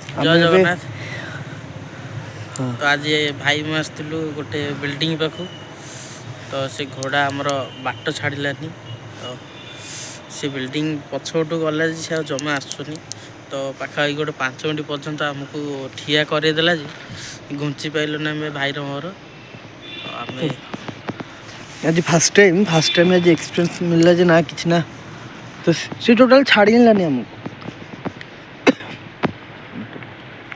जय जगन्नाथ। तो आज भाई मैं आसलु गोटे बिल्डिंग पाखु तो से घोड़ा आमर बाट छाड़लानी तो से बिल्डिंग पछपटू गला से जमा आसुनी तो पाखापाखि गोटे 5 मिनट पर्यंत आमको ठिया करदेला घुंची पाइलु ना भाई मोर तो आम आज फर्स्ट टाइम आज एक्सपीरियंस मिलला जे ना किछ ना तो से टोटल छाड़लानी हमको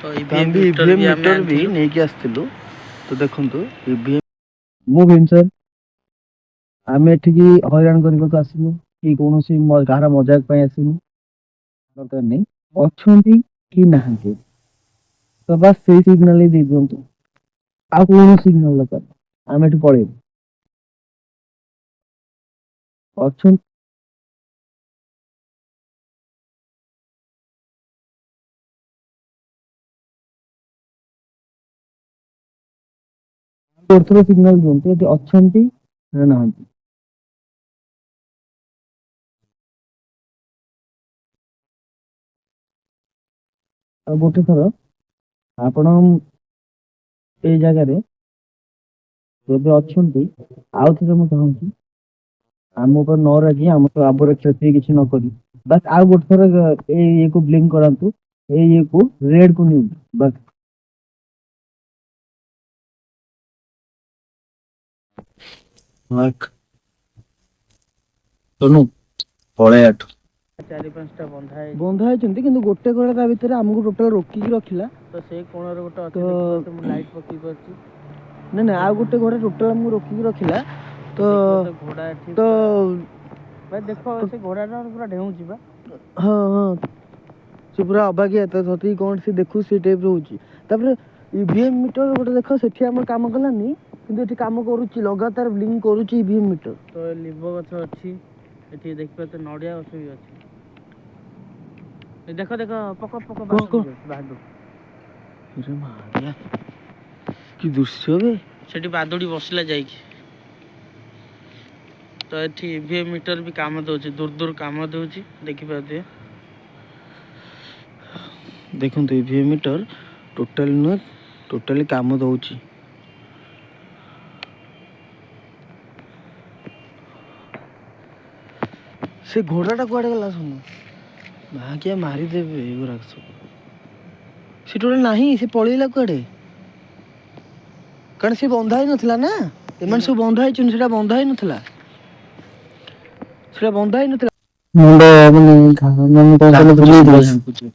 तो ईवीएम मीटर भी नहीं कि आस्तिलु तो देखंतु ईवीएम मो भीम सर आम एठी हैरान करने को आसिनु कि कौन सी कहार मजाक आसिनु दरकार नहीं अच्छी कि नहांती तो बस से सिग्नल ही दे दिंतु आ कौन सिग्नल दरकार आम एठी पड़े अच्छा सिग्नल दिंतु अच्छा नहांती गोटे थर आपण ए जगार अच्छा आउ थे मुझे चाहूँगी आम ऊपर न रखी आम तो आबर क्षति किसी न करी बस आउ गोटे थर ये को ब्लिंक करातु ये को रेड को नहीं बस सुनु पळे आठ 4-5टा बंधा है गोटे घोड़ा ता भितर आमको टोटल रोकिकी रखिला तो से कोण रे गोटे अछि तो लाइट पकी करछि ना ना आ गोटे घोड़ा टोटल आमको रोकिकी रखिला तो घोड़ा तो भाई देखो से घोड़ा पूरा ढेउछि बा हां हां से पूरा अबागिया तो सती कोन से देखु से टाइप रहउछि तापर ईवीएम मीटर गोटे देखो सेठी हम काम कलानी किंतु एठी काम करूछि लगातार ब्लिंक करूछि ईवीएम मीटर तो लिंब गछ अछि एठी देखबे तो नडिया गछ भी अछि देखो देखो पको पको बादू अरे मारिया कि दृश्य बे सेठी बादुड़ी बसला जाई तो एठी ईवीएम मीटर भी काम दोछि दूर दूर काम दोछि देखि पाते देखो तो ईवीएम मीटर टोटल न टोटली काम दोछि से घोड़ाटा कुआडे गला सुन भाग्या मारी देबे एगुरा सब से टोटल नाही से पळेला कुआडे कारण से बंधा ही नथला ना एमन सब बंधा ही सेटा बंधा ही नथला सेटा बंधा ही नथला मुंडो माने घाम को भूली